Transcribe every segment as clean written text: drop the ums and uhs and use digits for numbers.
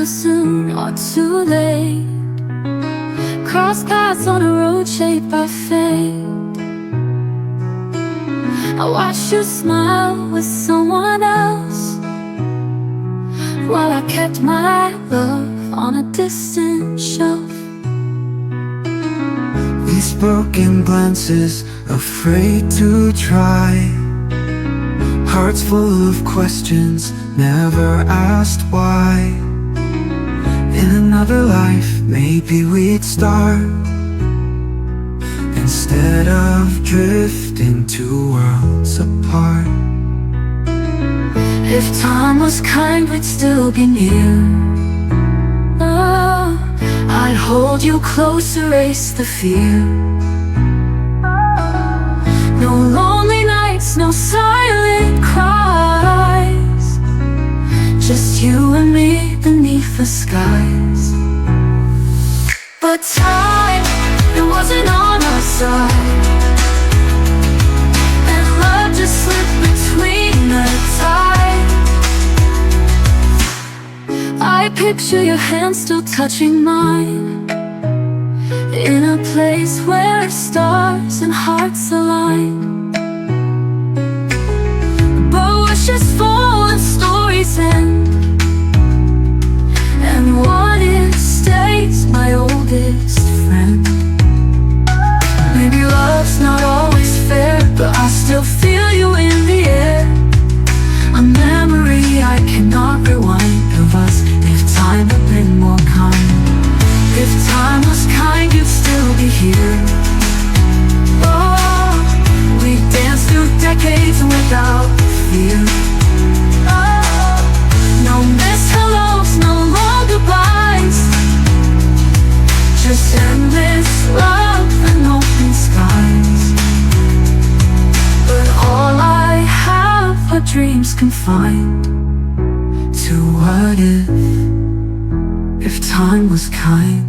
soon or too late. Cross paths on a road shaped by fate. I watched you smile with someone else, while I kept my love on a distant shelf. These broken glances, afraid to try. Hearts full of questions, never asked why. In another life, maybe we'd start, instead of drifting two worlds apart. If time was kind, we'd still be near. Oh, I'd hold you close, erase the fear. No lonely nights, no silent cries, just you and me beneath the skies. But time, it wasn't on our side, and love just slipped between the tide. I picture your hand still touching mine, in a place where stars and hearts align. But wishes fall and stories end, and what it stays my oldest friend. Maybe love's not always fair, but I still feel you in the air. A memory I cannot rewind of us, if time had been more kind. If time was kind, you'd still be here. Oh, we danced through decades without fear. Oh, no missed hellos, no long goodbyes, just endless love and open skies. But all I have are dreams confined to what if time was kind.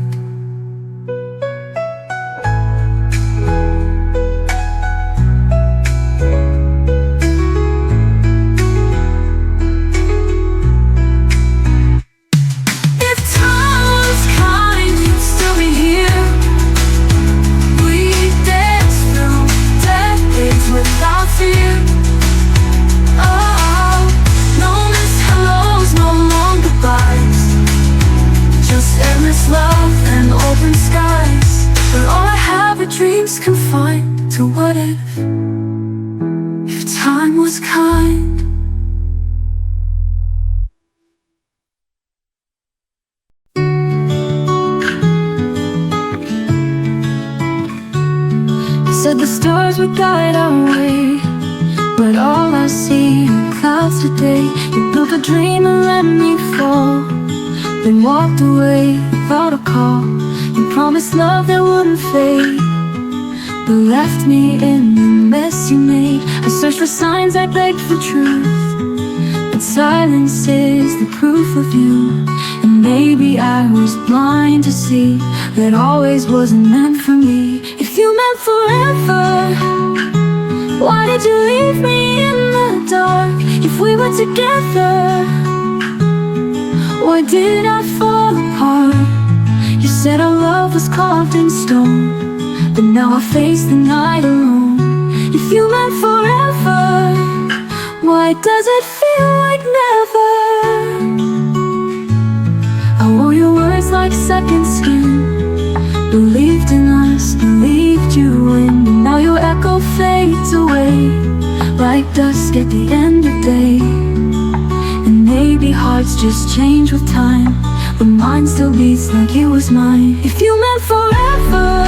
Dreams confined to what if time was kind. You said the stars would guide our way, but all I see are clouds today. You built a dream and let me fall, then walked away without a call. You promised love that wouldn't fade, but left me in the mess you made. I searched for signs, I begged for truth, but silence is the proof of you. And maybe I was blind to see that always wasn't meant for me. If you meant forever, why did you leave me in the dark? If we were together, why did I fall apart? You said our love was carved in stone, but now I face the night alone. If you meant forever, why does it feel like never? I wore your words like second skin, believed in us, believed you in. And now your echo fades away, like dusk at the end of day. And maybe hearts just change with time, but mine still beats like it was mine. If you meant forever,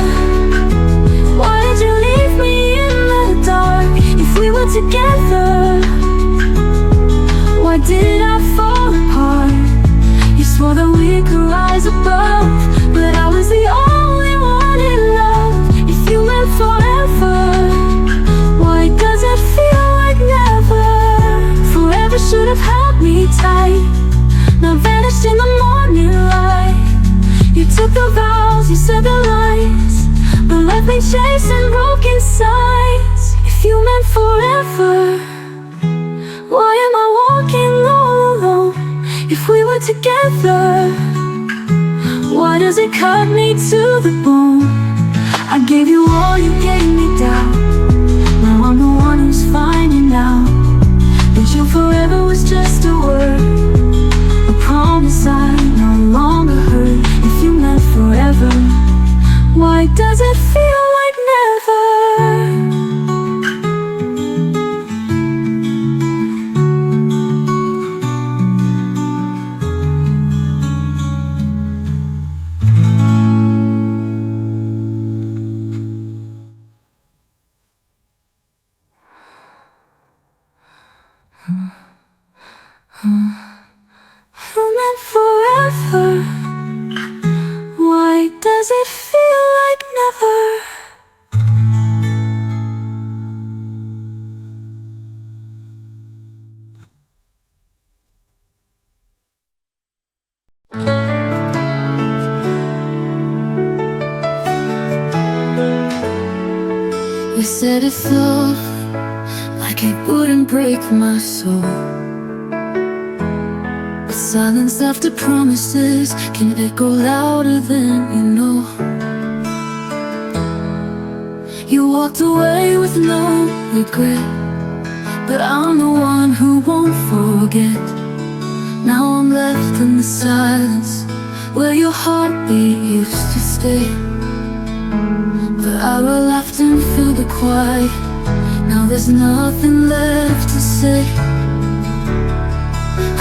why did you leave me in the dark? If we were together, why did I fall apart? You swore that we could rise above, but I was the only one in love. If you meant forever, why does it feel like never? Forever should have held me tight, now vanished in the morning light. You took the vows, you said the lies, but left me chasing broken signs. If you meant forever, why am I walking all alone? If if we were together? Why does it cut me to the bone? I gave you all, you gave me doubt. Now I'm the one who's finding out that you forever was just a word, a promise I no longer heard. If you meant forever, why does it feel like never? You meant forever. Why does it feel like never? You said it felt like it wouldn't break my soul. But silence after promises can echo louder than you know. You walked away with no regret, but I'm the one who won't forget. Now I'm left in the silence where your heartbeat used to stay. But I will laugh and fill the quiet. Now there's nothing left to say.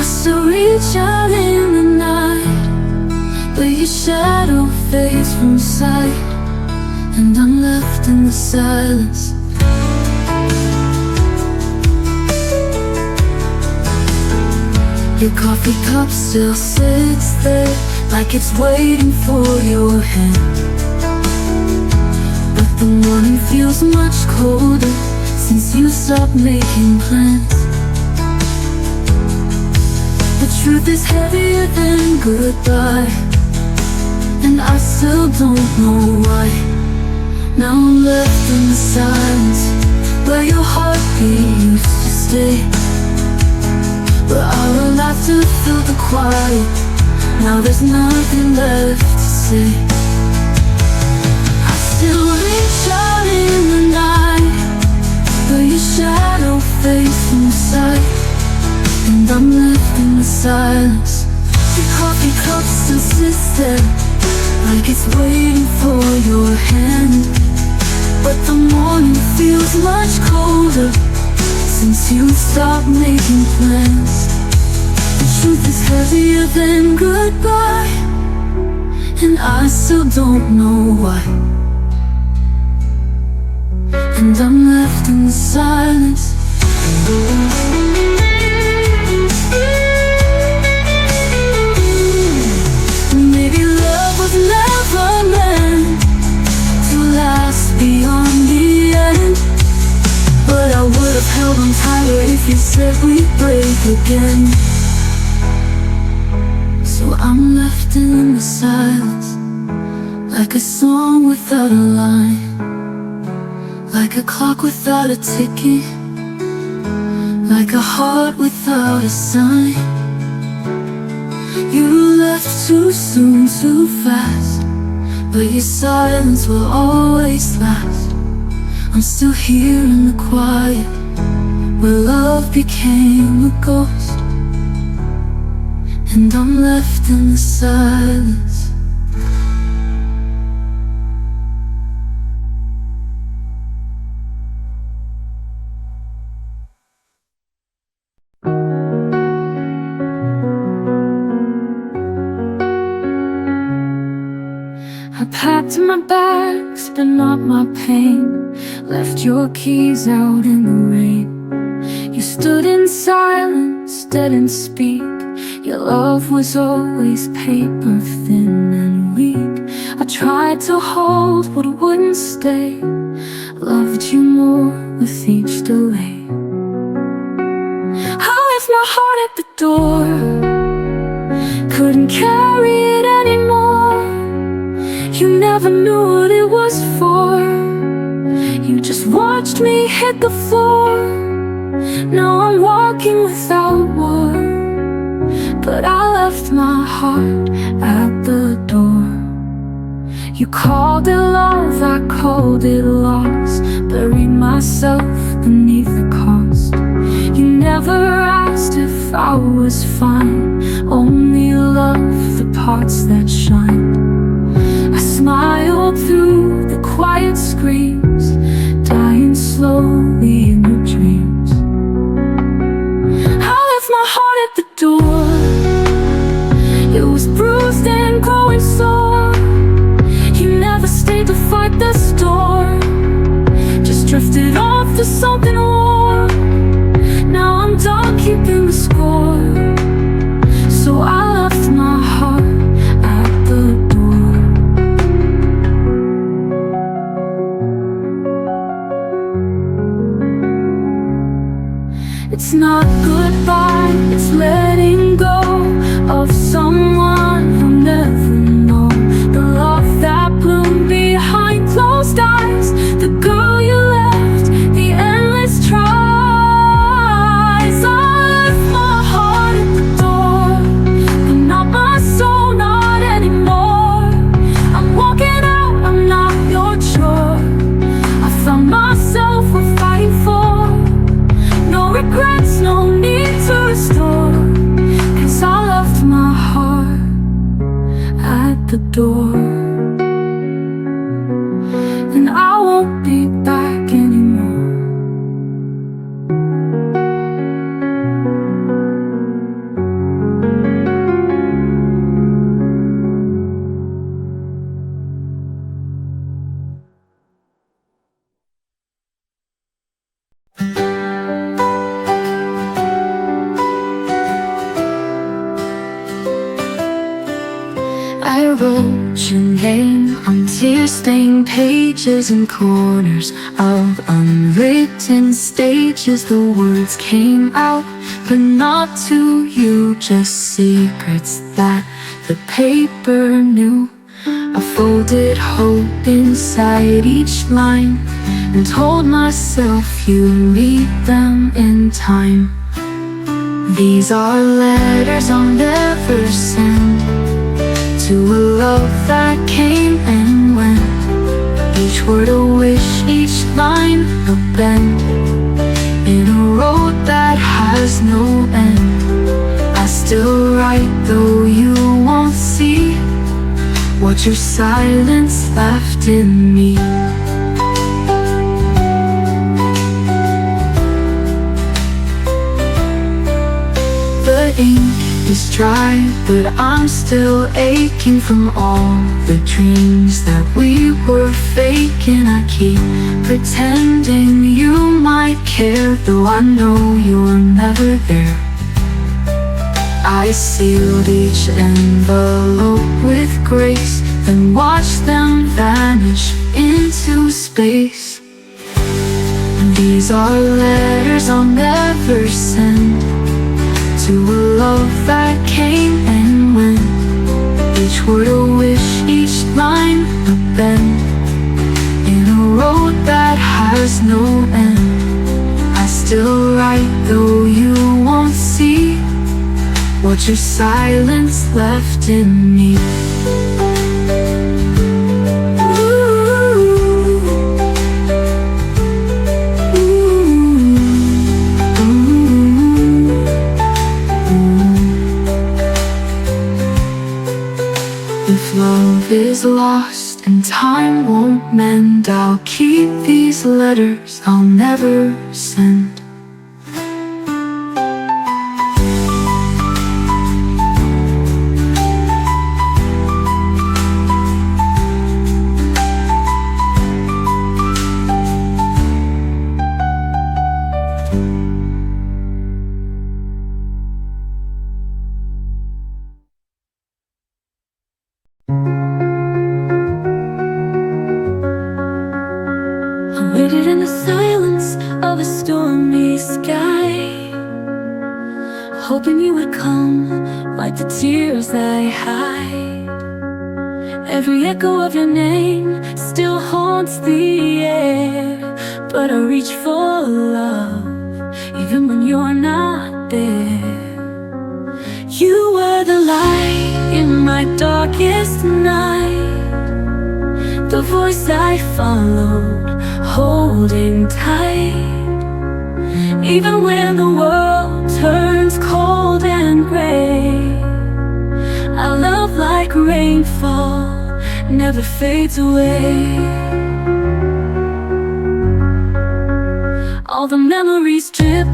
I still reach out in the night, but your shadow fades from sight, and I'm left in the silence. Your coffee cup still sits there, like it's waiting for your hand. But the morning feels much colder since you stopped making plans. The truth is heavier than goodbye, and I still don't know why. Now I'm left in the silence where your heartbeat used to stay. But I will have to fill the quiet. Now there's nothing left to say. I still reach out in the night, but your shadow fades from sight, and I'm left in the silence. Your coffee cup still sits there, like it's waiting for your hand. But the morning feels much colder since you stopped making plans. The truth is heavier than goodbye, and I still don't know why. And I'm left in the silence. Maybe love was never meant to last beyond the end, but I would have held on tighter if you said we'd break again. So I'm left in the silence, like a song without a line, like a clock without a ticking, like a heart without a sign. You left too soon, too fast, but your silence will always last. I'm still here in the quiet, where love became a ghost, and I'm left in the silence. I packed my bags, but not my pain. Left your keys out in the rain. You stood in silence, didn't speak. Your love was always paper thin and weak. I tried to hold what wouldn't stay. Loved you more with each delay. I left my heart at the door, couldn't carry it anymore. You never knew what it was for. You just watched me hit the floor. Now I'm walking without war. but I left my heart at the door. You called it love, I called it loss, buried myself beneath the cost. You never asked if I was fine, only loved the parts that shine. I smiled through the quiet screams, dying slowly in your dreams. I left my heart at the door. It was bruised and growing sore. You never stayed to fight the storm, just drifted off to something warm. Now I'm done keeping the score, so I left my heart at the door. It's not goodbye, it's letting go of someone who'll never know the love that bloomed behind closed eyes, the girl you left, the endless tries. I left my heart at the door, but not my soul, not anymore. I'm walking out, I'm not your chore. I found myself worth fighting for. No regrets, no need to restore, 'cause I left my heart at the door. And I won't be back anymore. I wrote your name on tear-stained pages and corners of unwritten stages. The words came out, but not to you, just secrets that the paper knew. I folded hope inside each line and told myself you'd read them in time. These are letters I'll never send to a love that came and went. Each word a wish, each line a bend, in a road that has no end. I still write though you won't see what your silence left in me. The ink is dry, but I'm still aching from all the dreams that we were faking. I keep pretending you might care, though I know you were never there. I sealed each envelope with grace, then watched them vanish into space. These are letters I'll never send to a love that came and went. Each word a wish, each line a bend, in a road that has no end. I still write though you won't see what your silence left in me. If love is lost and time won't mend, I'll keep these letters I'll never send. I waited in the silence of a stormy sky, hoping you would come, wipe the tears I hide. Every echo of your name still haunts the air, but I reach for love even when you're not there. You were the light in my darkest night, the voice I followed, holding tight. Even when the world turns cold and gray, our love like rainfall never fades away. All the memories drip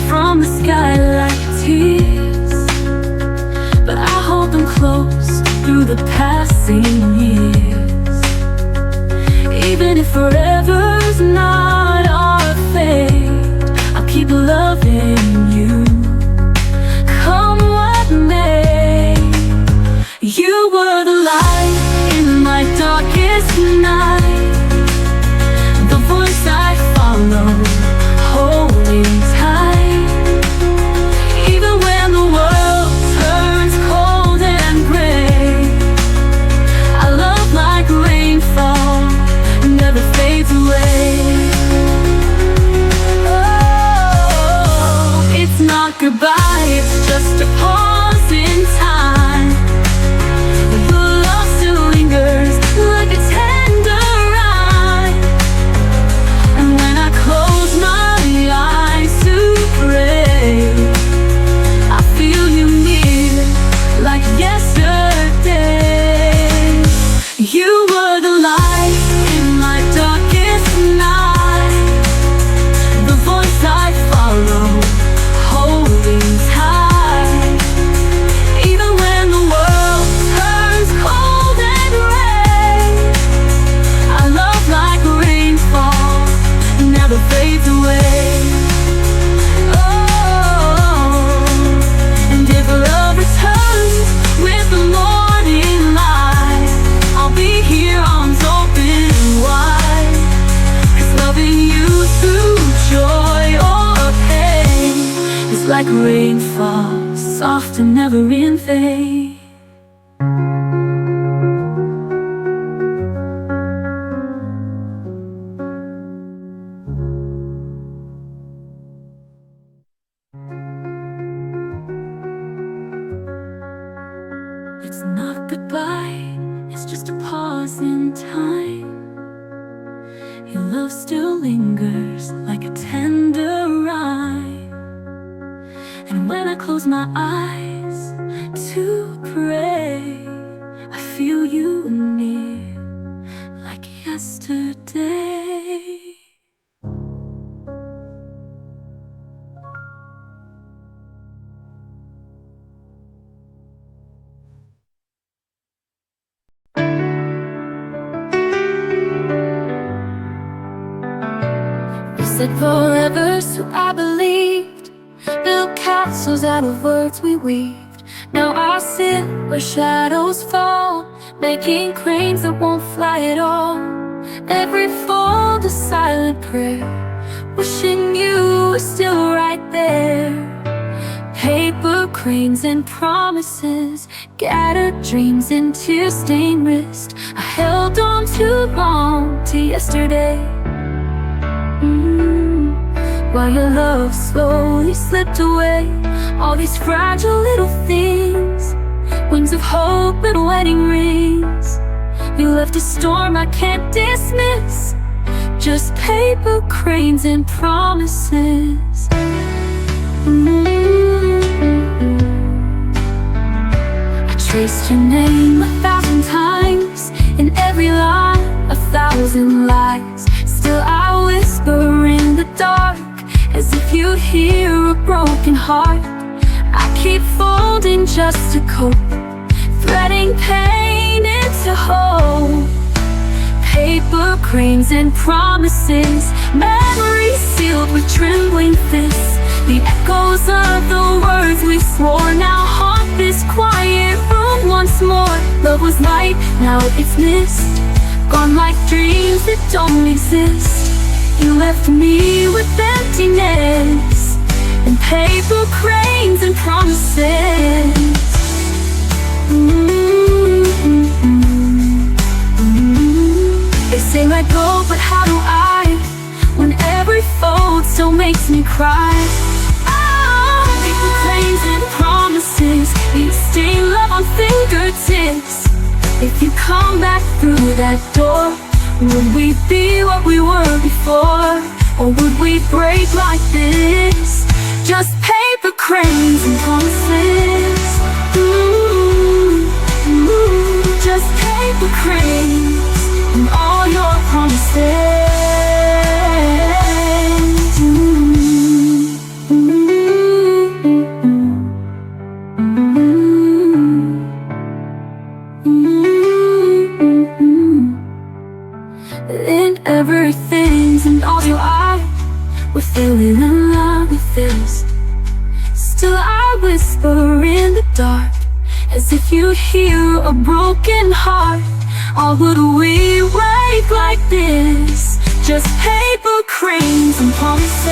from the sky like tears, but I hold them close through the passing years. Even if forever's not our fate, I'll keep loving you, come what may. You were the light in my darkest night, the voice I followed, holding tight. Even when the world turns cold and gray, our love like rainfall never fades away. Oh, it's not goodbye, it's just a pause in time. The love still lingers like a tender rhyme, and when I close my eyes to pray, I feel you near like yesterday. You were the light in my darkest night, the voice I followed, holding tight. Even when the world turns cold and gray, our love like rainfall never fades away. Oh, and if love returns with the morning light, I'll be here, arms open wide. 'Cause loving you through joy or pain is like rainfall, soft and never in vain. It's not goodbye, it's just a pause in time. Your love still lingers like a tender rhyme, and when I close my eyes to pray, I feel you near like yesterday. You said forever, so I believed. Built castles out of words we weaved. Now I sit where shadows fall, making cranes that won't fly at all. Every fold a silent prayer, wishing you were still right there. Paper cranes and promises, scattered dreams and tear-stained wrist. I held on too long to yesterday, while your love slowly slipped away. All these fragile little things, wings of hope and wedding rings. You left a storm I can't dismiss, just paper cranes and promises. I traced your name 1,000 times, in every line 1,000 lies. Still I whisper in the dark, as if you hear a broken heart. I keep folding just to cope, threading pain into hope. Paper cranes and promises, memories sealed with trembling fists. The echoes of the words we swore now haunt this quiet room once more. Love was light, now it's mist, gone like dreams that don't exist. You left me with emptiness and paper cranes and promises. They say let go, but how do I, when every fold still makes me cry? Oh, paper cranes and promises. promises, feasting love on fingertips. If you come back through that door, would we be what we were before? Or would we break like this? Just paper cranes and promises. Just paper cranes and all your promises. In everything and all your eyes, we're feeling in love with this. Still I whisper in the dark, as if you'd hear a broken heart. Or would we wake like this? Just paper cranes and promises.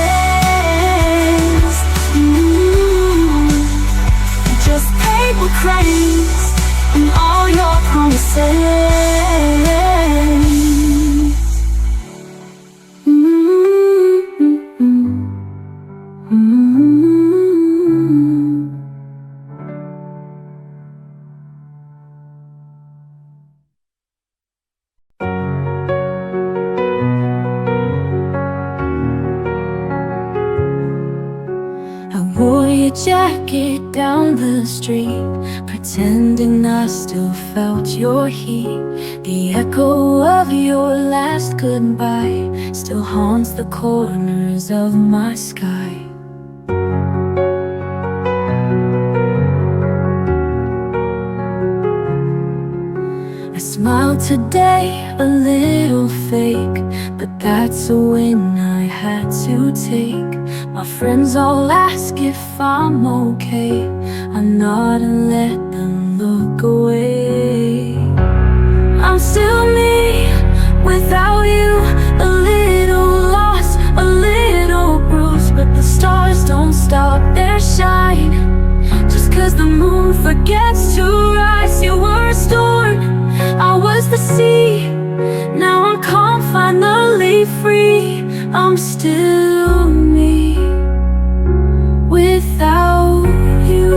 Just paper cranes and all your promises. Jacket down the street, pretending I still felt your heat. The echo of your last goodbye still haunts the corners of my sky. I smile today, a little fake, but that's a win I had to take. My friends all ask if I'm okay. I nod and let them look away. I'm still me without you, a little lost, a little bruised, but the stars don't stop their shine. Just 'cause the moon forgets to rise. You were a storm, I was the sea. Now I'm calm, finally free. I'm still me without you.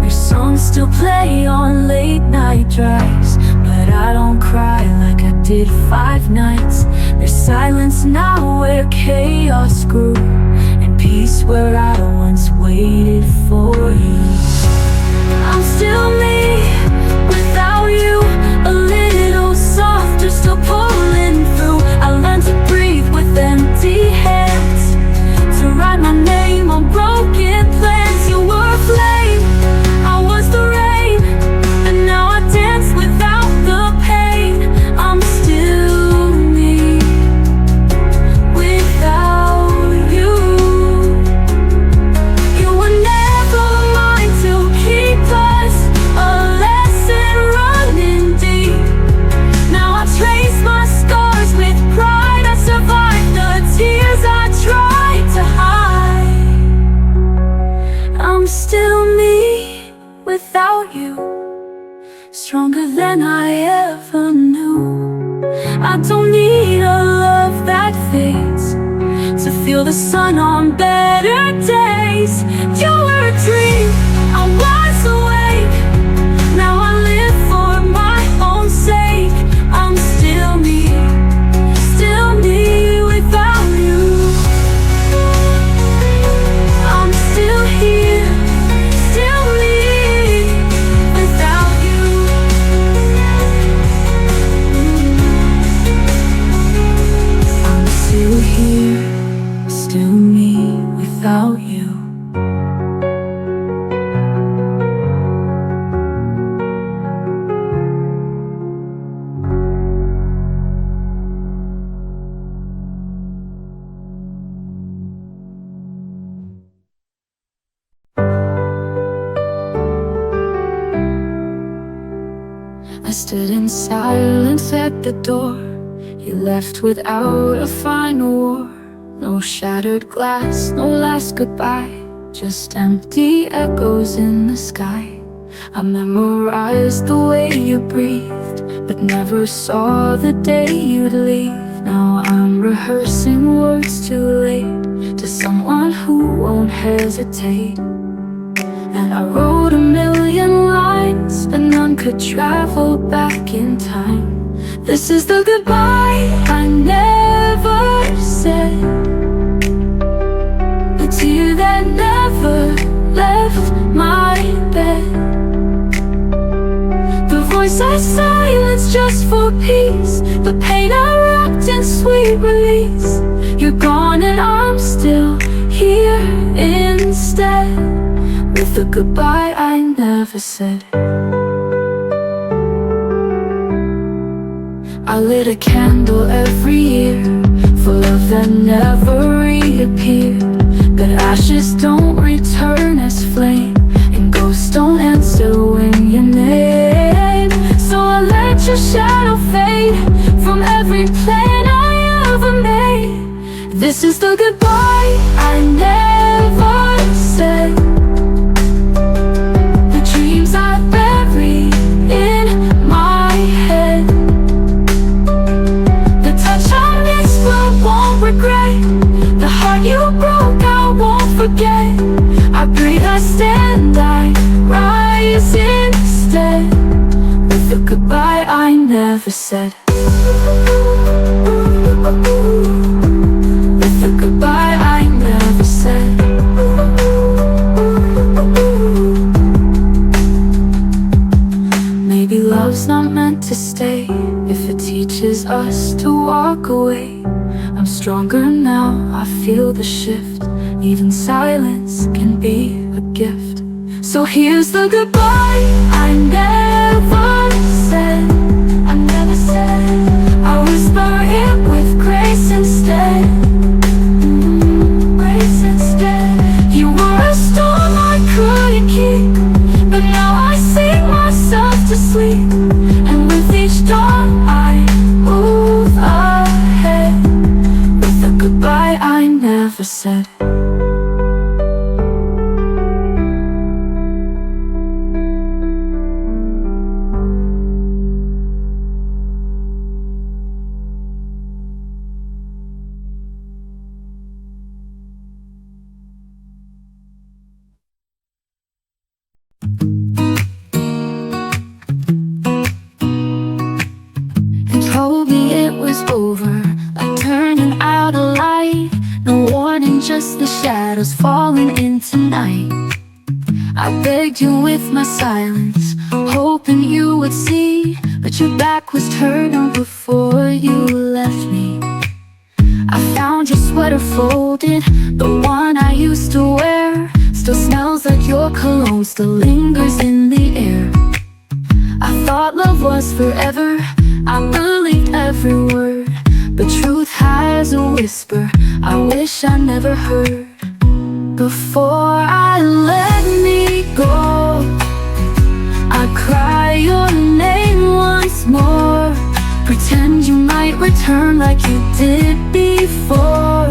Your songs still play on late night drives, but I don't cry like I did 5 nights. There's silence now where chaos grew, and peace where I once waited for you. I'm still me without you, a little softer, still pulling through. I learned to breathe with empty hands, to write my name on broken plans. You were a flame, I was the rain, and now I dance without the pain. I'm still me without you. You were never mine to keep us, a lesson running deep. Now I trace my scars with pride. I survived the tears I tried to hide. I'm still me without you, stronger than I ever knew. I don't need a love that fades to feel the sun on better days. You were a dream, I was awake. Now I live for my own sake. I'm still me without you. I'm still here, still me without you. I'm still here, still me without you. I stood in silence at the door. You left without a final war. No shattered glass, no last goodbye, just empty echoes in the sky. I memorized the way you breathed, but never saw the day you'd leave. Now I'm rehearsing words too late to someone who won't hesitate. And I wrote a million lines, but none could travel back in time. This is the goodbye I never said, the tear that never left my bed, the voice I silenced just for peace, the pain I wrapped in sweet release. You're gone and I'm still here instead, with the goodbye I never said. I lit a candle every year for love that never reappeared. But ashes don't return as flame, and ghosts don't answer when you name. So I let your shadow fade from every plan I ever made. This is the goodbye I never said, the dreams I buried in my head, the touch I missed but won't regret, the heart you broke I won't forget. I breathe, I stand, I rise instead, with the goodbye I never said. With the goodbye I never said. Maybe love's not meant to stay if it teaches us to walk away. I'm stronger now, I feel the shift. Even silence can be a gift. So here's the goodbye I never said. I never said. I whisper it with grace instead. Grace instead. You were a storm I couldn't keep, but now I sing myself to sleep. And with each dawn I move ahead, with the goodbye I never said. Told me it was over, like turning out a light. No warning, just the shadows falling into night. I begged you with my silence, hoping you would see, but your back was turned before you left me. I found your sweater folded, the one I used to wear. Still smells like your cologne, still lingers in the air. I thought love was forever, I believed every word, but truth has a whisper I wish I never heard. Before I let me go, I cry your name once more. Pretend you might return like you did before.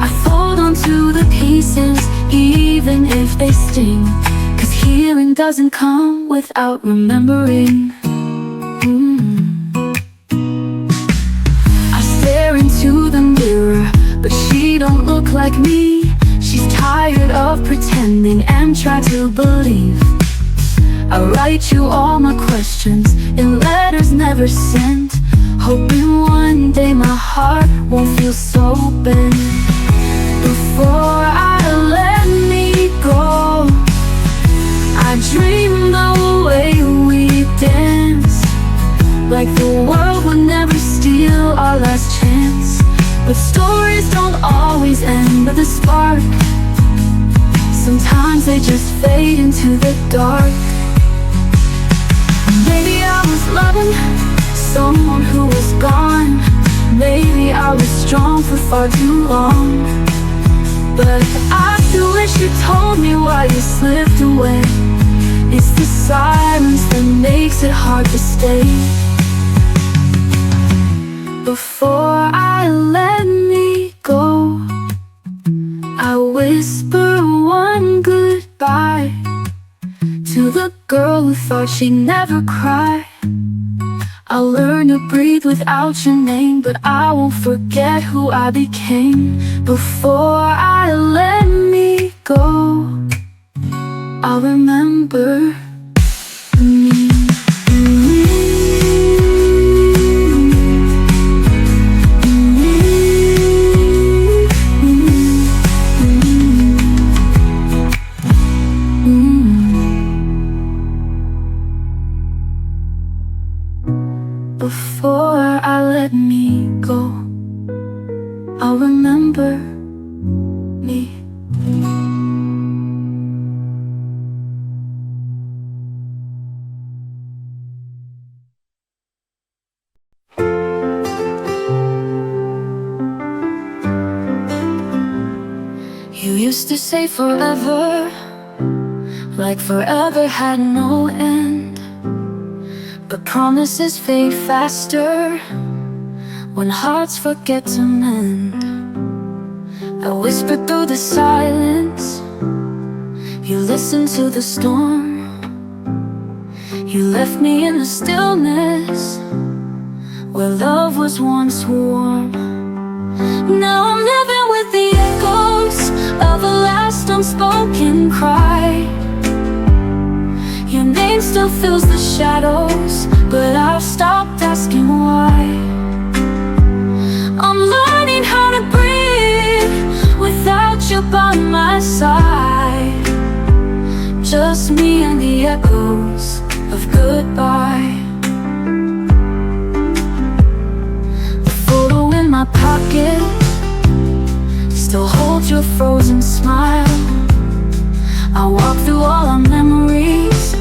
I fold onto the pieces even if they sting, 'cause healing doesn't come without remembering. Into the mirror, but she don't look like me. She's tired of pretending and try to believe. I write you all my questions in letters never sent, hoping one day my heart won't feel so bent. Before I let me go, I dreamed the way we danced, like the world would never steal our last chance. But stories don't always end with a spark. Sometimes they just fade into the dark. Maybe I was loving someone who was gone. Maybe I was strong for far too long. But I still wish you told me why you slipped away. It's the silence that makes it hard to stay. Before I let me go, I whisper one goodbye to the girl who thought she'd never cry. I'll learn to breathe without your name, but I won't forget who I became. Before I let me go, I'll remember me. Before I let me go, I'll remember me. You used to say forever, like forever had no end. But promises fade faster when hearts forget to mend. I whispered through the silence, you listened to the storm. You left me in the stillness where love was once warm. Now I'm living with the echoes of a last unspoken cry. Your name still fills the shadows, but I've stopped asking why. I'm learning how to breathe without you by my side. Just me and the echoes of goodbye. The photo in my pocket still holds your frozen smile. I walk through all our memories,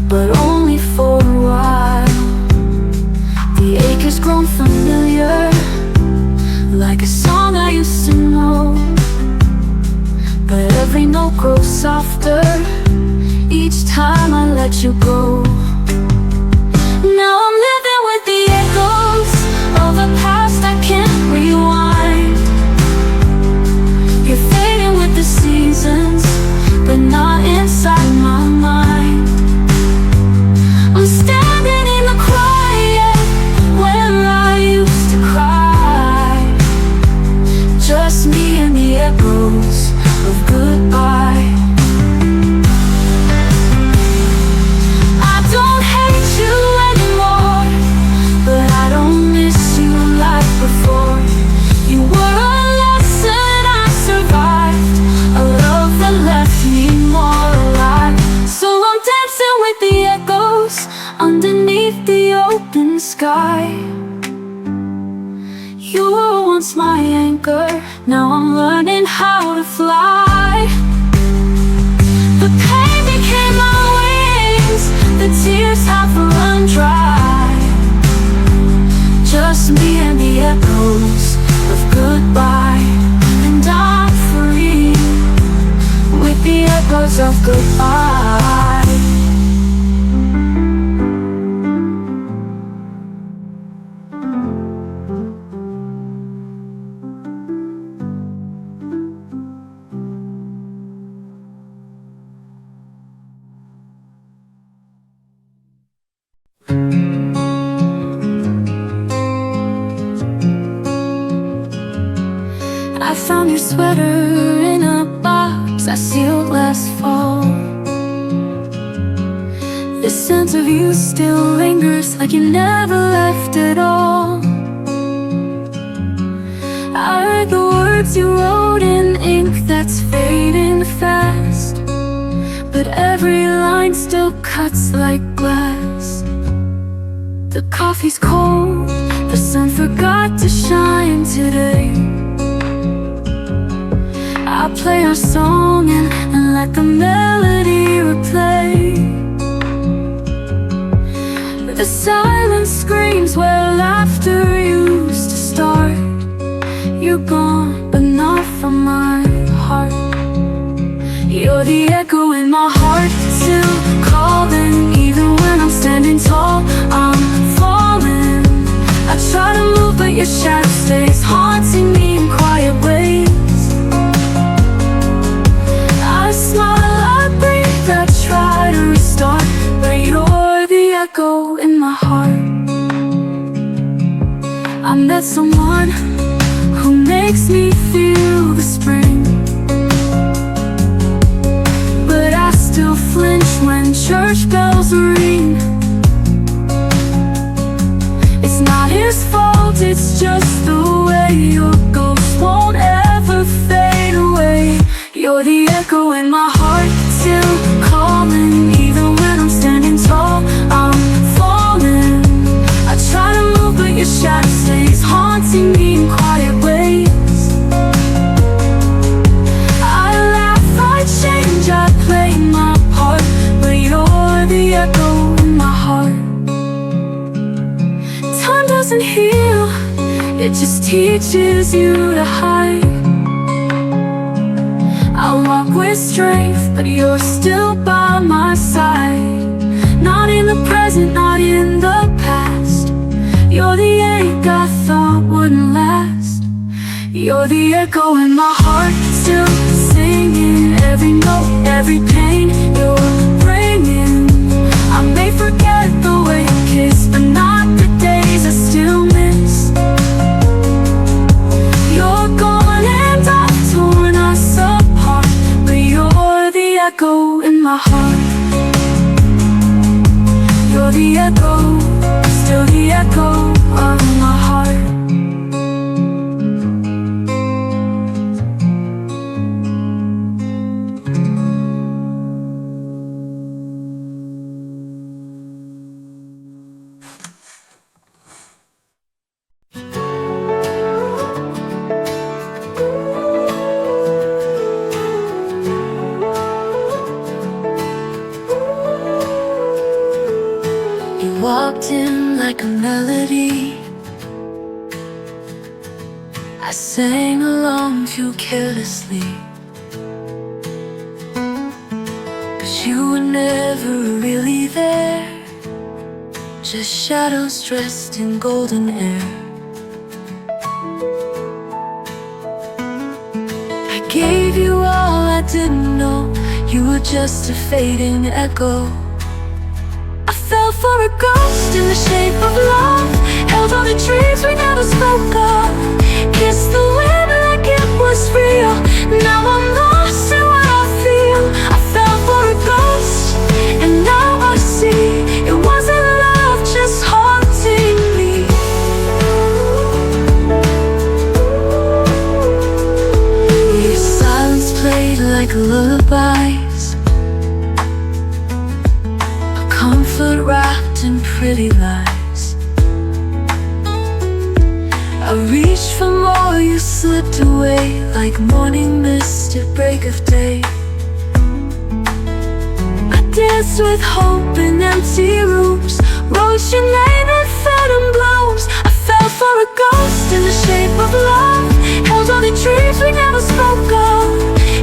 but only for a while. The ache has grown familiar, like a song I used to know. But every note grows softer each time I let you go. Now I'm living with the echoes of a past I can't rewind. You're fading with the seasons, but not inside my mind. I'm standing in the quiet where I used to cry. Just me and the echoes of goodbye. I don't hate you anymore, but I don't miss you like before. You were a lesson I survived, a love that left me more alive. So I'm dancing with the echoes underneath the open sky. You were once my anchor, now I'm learning how to fly. The pain became my wings, the tears have run dry. Just me and the echoes of goodbye. And I'm free with the echoes of goodbye. I found your sweater in a box I sealed last fall. The scent of you still lingers like you never left at all. I read the words you wrote in ink that's fading fast, but every line still cuts like glass. The coffee's cold, the sun forgot to shine today. I play our song and let the melody replay. The silence screams where laughter used to start. You're gone, but not from my heart. You're the echo in my heart, still calling. Even when I'm standing tall, I'm falling. I try to move, but your shadow stays haunting me in quiet ways. I smile, I breathe, I try to restart, but you're the echo in my heart. I met someone who makes me feel the spring, but I still flinch when church bells ring. It's not his fault, it's just the way your ghost won't ever fade away. You're the echo in my heart, still calling. Even when I'm standing tall, I'm falling. I try to move, but your shadow stays haunting me in quiet ways. I laugh, I change, I play my part, but you're the echo in my heart. Time doesn't heal, it just teaches you to hide. I walk with strength, but you're still by my side. Not in the present, not in the past. You're the ache I thought wouldn't last. You're the echo in my heart, still singing. Every note, every pain you're bringing. I may forget the way you kiss, but not the days I still miss. You're gone and I've torn us apart, but you're the echo in my heart. You're the echo, still the echo of my heart. You walked in like a melody. I sang along too carelessly, but you were never really there. Just shadows dressed in golden air. I gave you all I didn't know. You were just a fading echo. I fell for a ghost in the shape of love. Held on to dreams we never spoke of. Kissed the wind like it was real. Now I'm lost in what I feel. I fell for a ghost, and now I see it wasn't love, just haunting me. Your silence played like lullabies, a comfort wrapped in pretty lies. I reached for more, you slipped away like morning mist at break of day. I danced with hope in empty rooms, wrote your name in phantom blooms. I fell for a ghost in the shape of love. Held on to dreams we never spoke of.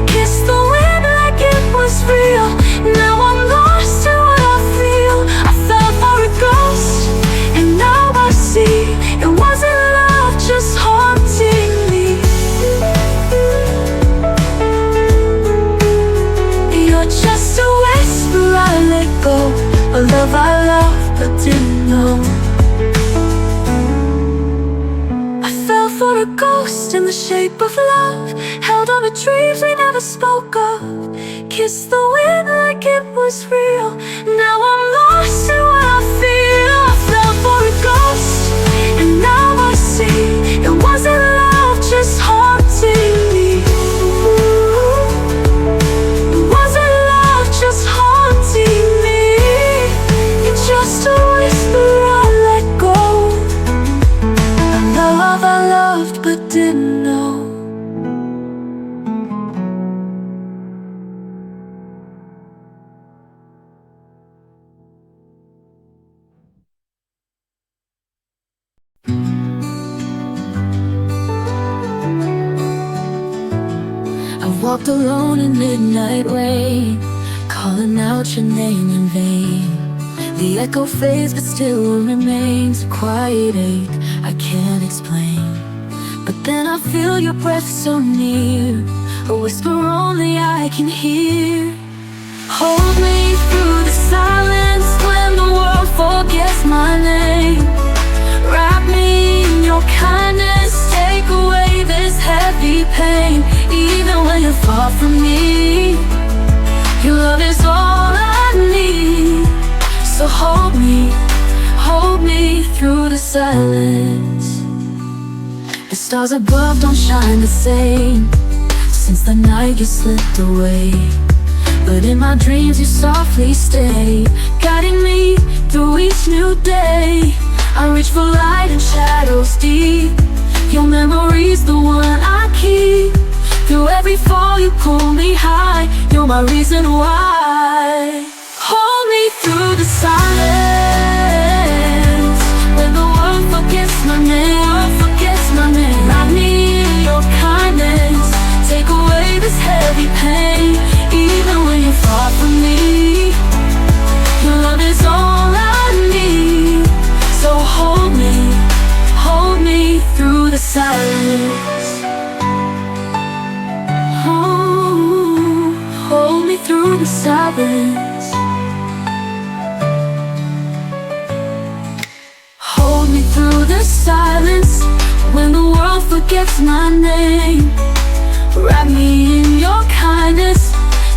Kissed the wind like it was real. Now I'm lost in what I feel. I fell for a ghost, and now I see it wasn't love, just haunting me. You're just a whisper I let go, a love I loved but didn't know. I fell for a ghost in the shape of love. Held on to dreams we never spoke of. Kissed the wind like it was real. Now I'm lost in what I feel. I fell for a ghost, and now I see it wasn't love, just haunting me. It wasn't love, just haunting me. You're just a whisper I let go, a love I loved but didn't know. I walked alone in midnight rain, calling out your name in vain. The echo fades but still remains a quiet ache I can't explain. But then I feel your breath so near, a whisper only I can hear. Hold me through the silence when the world forgets my name. Wrap me in your kindness silence. The stars above don't shine the same since the night you slipped away. But in my dreams you softly stay, guiding me through each new day. I reach for light in shadows deep. Your memory's the one I keep. Through every fall you pull me high. You're my reason why. Hold me through the silence. When the world forgets my name, wrap me in your kindness. Take away this heavy pain. Even when you're far from me, your love is all I need. So hold me through the silence. Oh, hold me through the silence. Hold me through the silence. When the world forgets my name, wrap me in your kindness.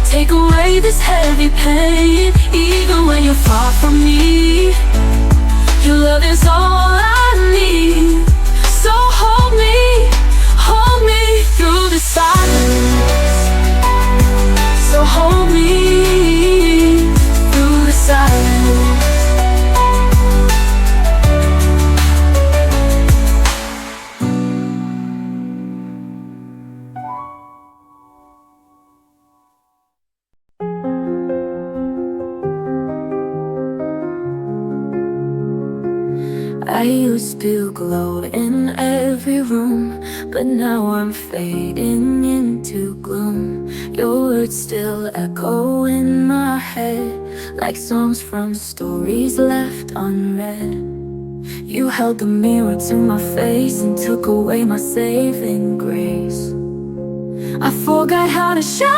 Take away this heavy pain. Even when you're far from me, your love is all I need. So hold me through the silence. So hold me through the silence. I used to glow in every room, but now I'm fading into gloom. Your words still echo in my head, like songs from stories left unread. You held the mirror to my face and took away my saving grace. I forgot how to shine,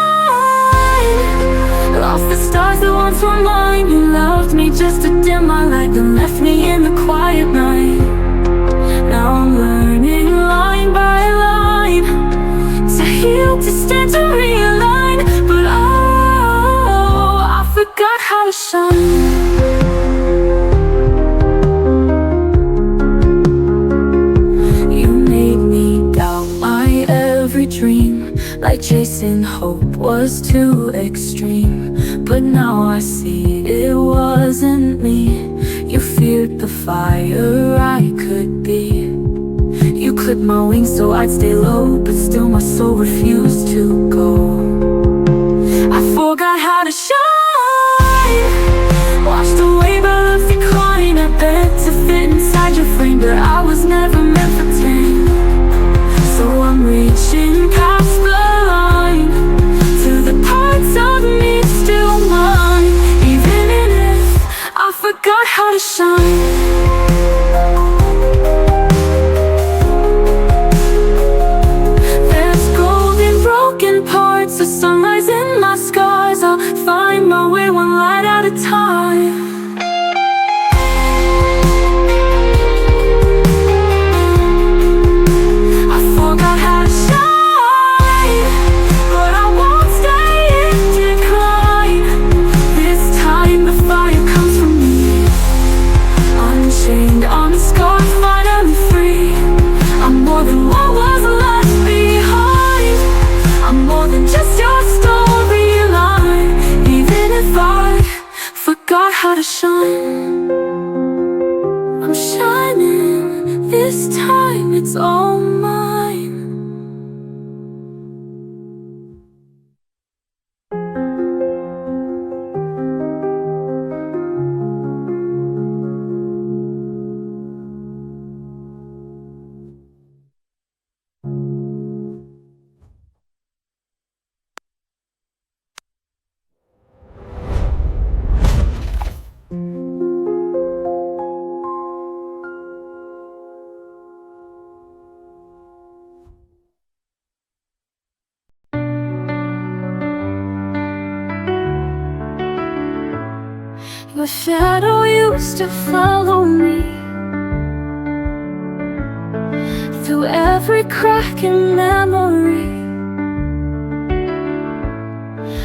lost the stars that once were mine. You loved me just to dim my light, then left me in the quiet night. Now I'm learning line by line, to heal, to stand, to realign. But oh, I forgot how to shine. You made me doubt my every dream, like chasing hope was too extreme. But now I see it wasn't me. You feared the fire I could be. You clipped my wings so I'd stay low, but still my soul refused to go. I forgot how to shine, watched the wave I left decline. I begged to fit inside your frame, but I was never meant for tame. So I'm reaching past the line, to the parts of me still mine. Even if I forgot how to shine. There's golden broken parts of sunrise in my scars. I'll find my way one light at a time. How to shine. I'm shining, this time it's all mine. Your shadow used to follow me through every crack in memory.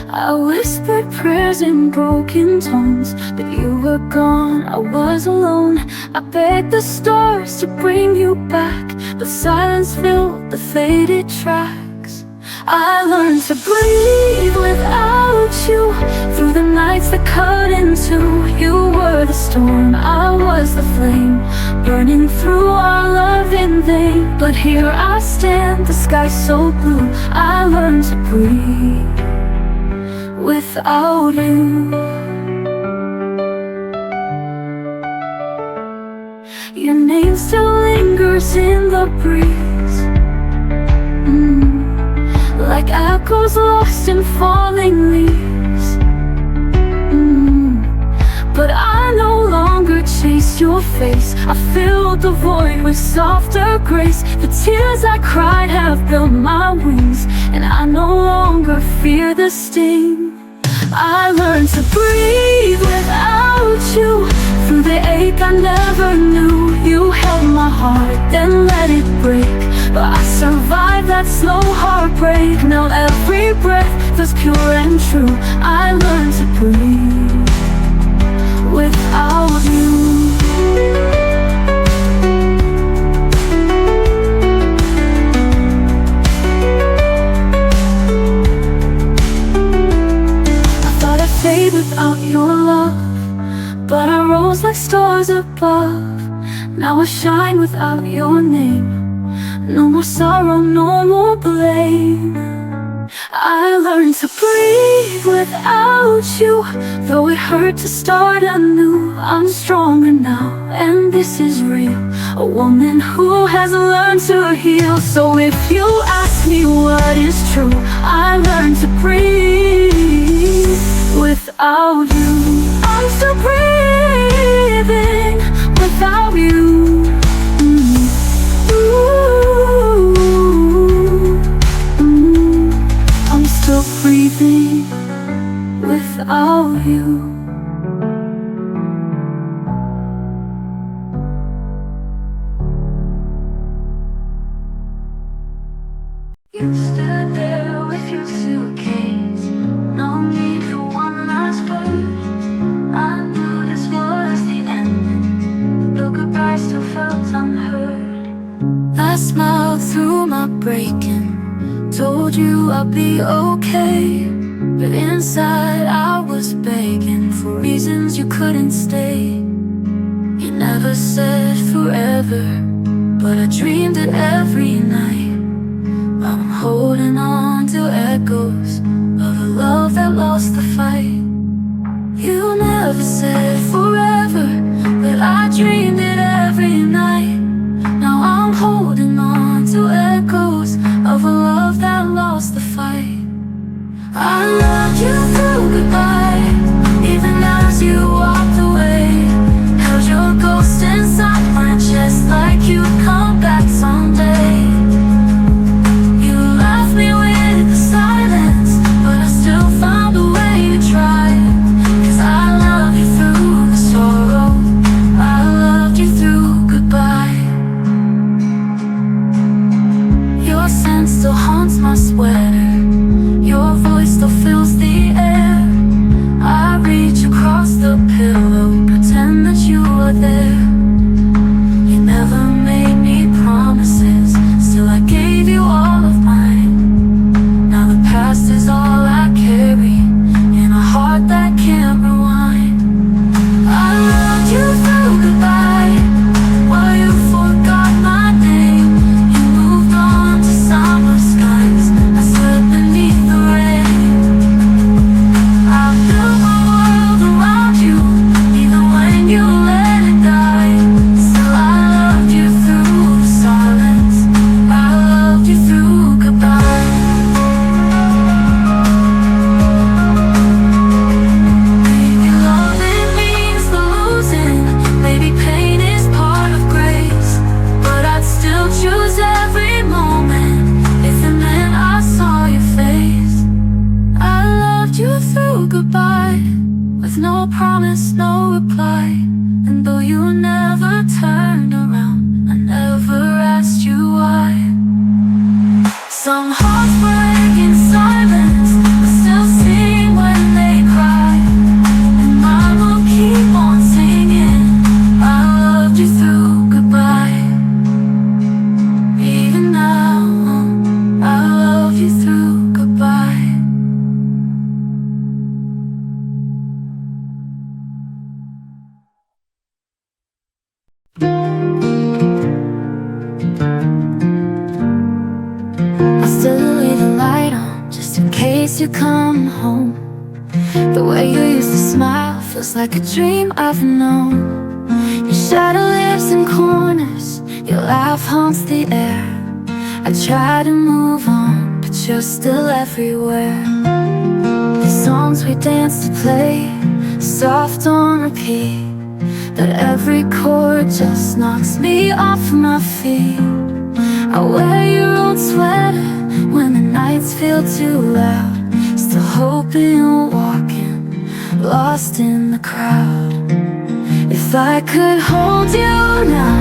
I whispered prayers in broken tones, but you were gone, I was alone. I begged the stars to bring you back, but silence filled the faded tracks. I learned to breathe without you, through the nights that cut in two. You were the storm, I was the flame, burning through our love in vain. But here I stand, the sky so blue. I learned to breathe without you. Your name still lingers in the breeze, like echoes lost in falling leaves. But I no longer chase your face. I filled the void with softer grace. The tears I cried have built my wings, and I no longer fear the sting. I learned to breathe without you, through the ache I never knew. You held my heart, then let it break, but I survived that slow heartbreak. Now every breath feels pure and true. I learned to breathe without you. Without your love, but I rose like stars above. Now I shine without your name. No more sorrow, no more blame. I learned to breathe without you, though it hurt to start anew. I'm stronger now, and this is real, a woman who has learned to heal. So if you ask me what is true, I learned to breathe without you. I'm still breathing without you. I'm still breathing without you. You stood there with your suitcase, no need for one last word. I knew this was the end, the goodbye still felt unheard. I smiled through my breaking, told you I'll be okay, but inside I was begging for reasons you couldn't stay. You never said forever, but I dreamed it every night. I'm holding on to echoes of a love that lost the fight. You never said forever, but I dreamed it every night. Now I'm holding on to echoes of a love that lost the fight. I loved you through goodbye, even as you walked away. Held your ghost inside my chest like you'd come back someday. Me with the silence, but I still found a way to try. 'Cause I love you through the sorrow, I loved you you come home. The way you used to smile feels like a dream I've known. Your shadow lives in corners, your laugh haunts the air. I try to move on, but you're still everywhere. The songs we danced to play, soft on repeat, but every chord just knocks me off my feet. I wear your old sweater when the nights feel too loud, still hoping you're walking, lost in the crowd. If I could hold you now,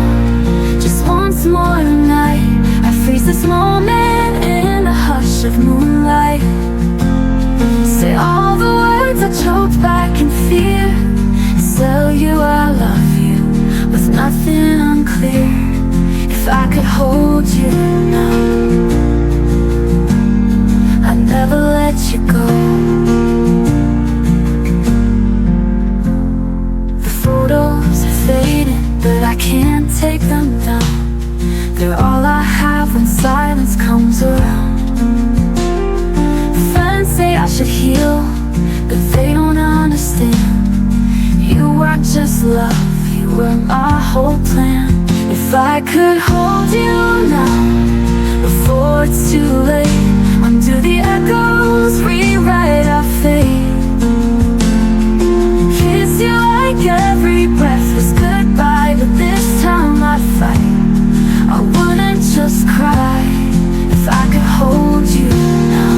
just once more tonight, I freeze this moment in the hush of moonlight. Say all the words I choked back in fear, tell you I love you with nothing unclear. If I could hold you now, I'd never let you go. The photos are fading, but I can't take them down. They're all I have when silence comes around. Friends say I should heal, but they don't understand. You were just love, you were my whole plan. If I could hold you now, before it's too late, undo the echoes, rewrite our fate. Kiss you like every breath was goodbye, but this time I'd fight. I wouldn't just cry if I could hold you now.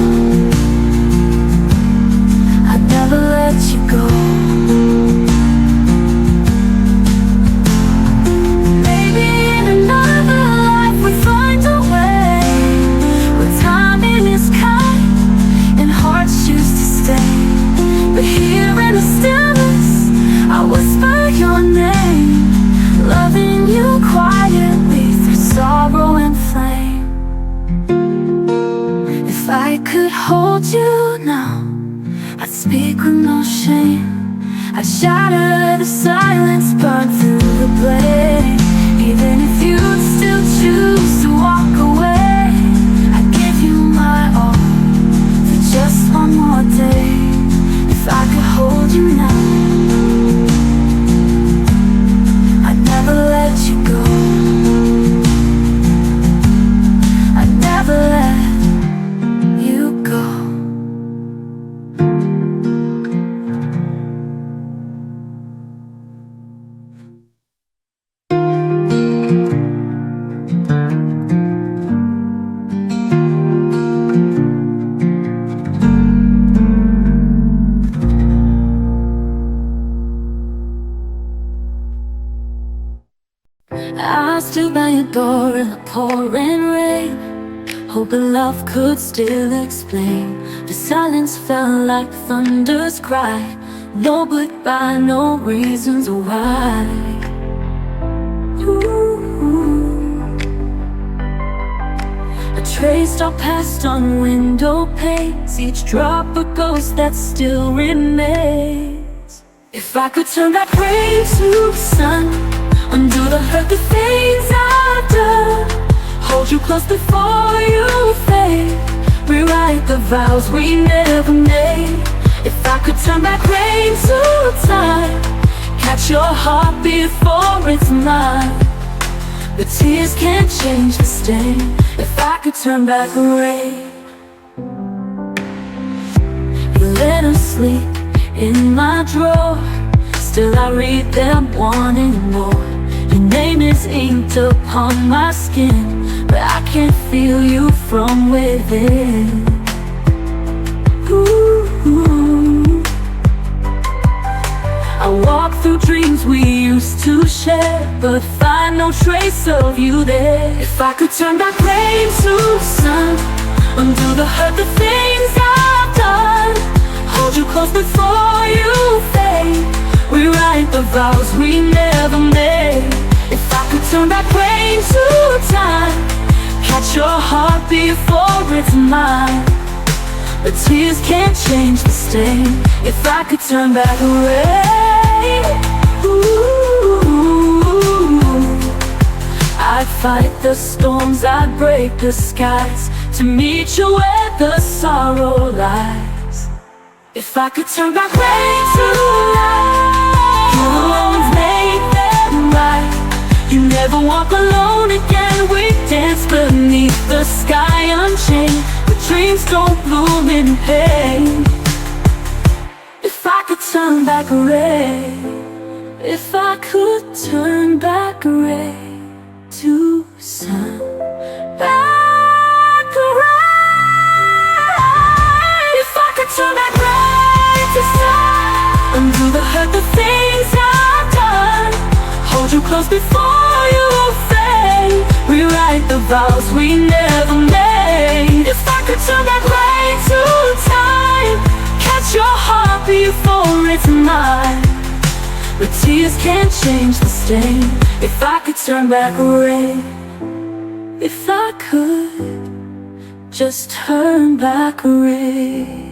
I'd never let you go. But here in the stillness, I whisper your name, loving you quietly through sorrow and flame. If I could hold you now, I'd speak with no shame. I'd shatter the silence, burn through the blade. Even if you'd still choose to walk away, I'd give you my all for just one more day. If I could hold you now, I'd never let you go. I'd never let you go. I stood by your door in the pouring rain, hoping love could still explain. The silence felt like thunder's cry, no goodbye, no reasons why. Ooh. I traced our past on window panes, each drop a ghost that still remains. If I could turn that rain to sun, undo the hurt, the things I've done, hold you close before you fade, rewrite the vows we never made. If I could turn back rain to time, catch your heart before it's mine, the tears can't change the stain. If I could turn back rain, your letters sleep in my drawer, still I read them wanting more. Your name is inked upon my skin, but I can't feel you from within. Ooh. I walk through dreams we used to share, but find no trace of you there. If I could turn back rain to sun, undo the hurt, the things I've done, hold you close before you fade, rewrite the vows we never made. If I could turn back rain to time, catch your heart before it's mine, the tears can't change the stain. If I could turn back rain, ooh, I'd fight the storms, I'd break the skies to meet you where the sorrow lies. If I could turn back rain to light, you'll always make them right. You never walk alone again. We dance beneath the sky unchained, but dreams don't bloom in pain. If I could turn back a ray, if I could turn back a ray to sun, back a ray. If I could turn back ray to sun, undo the hurt, the things I've done, hold you close before you fade, rewrite the vows we never made. If I could turn back right to time, catch your heart before it's mine, but tears can't change the stain. If I could turn back away, if I could just turn back away.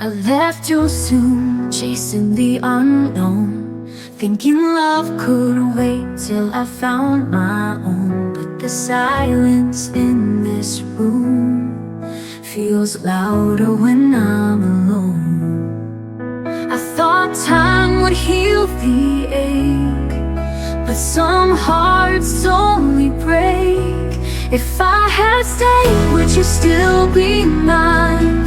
I left you soon, chasing the unknown, thinking love could wait till I found my own. But the silence in this room feels louder when I'm alone. I thought time would heal the ache, but some hearts only break. If I had stayed, would you still be mine?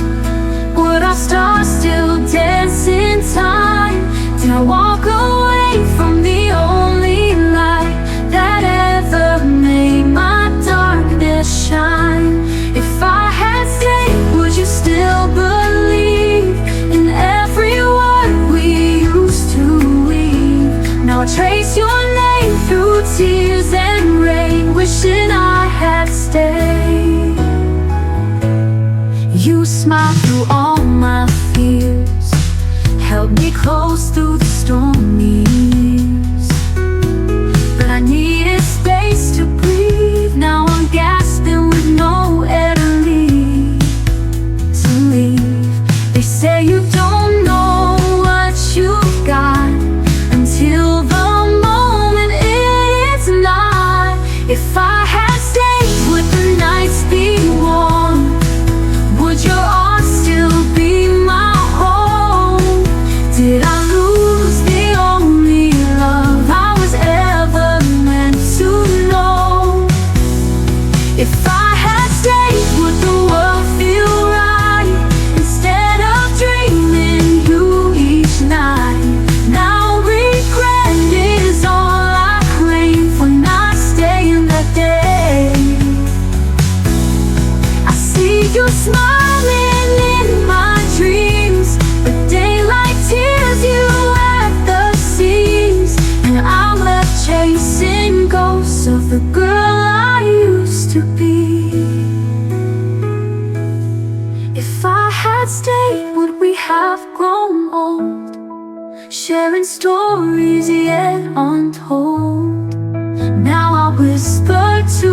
Would our stars still dance in time? Did I walk away from the only light that ever made my darkness shine? If I had stayed, would you still believe in every word we used to weave? Now I trace your name through tears and rain, wishing I had stayed. You smiled through all my fears, held me close through the stormy years, but I needed space to breathe. Now I'm gasping with no air to leave. They say you don't know what you've got until the moment it is not. If I had stayed, would the nights be warm? Would your arms still be my home? Did I lose the only love I was ever meant to know? If I had stayed, would the world feel right instead of dreaming you each night? Now regret is all I claim for not staying that day. I see you smiling in my dreams, but daylight tears you at the seams, and I'm left chasing ghosts of the girl I used to be. If I had stayed, would we have grown old, sharing stories yet untold? Now I whisper to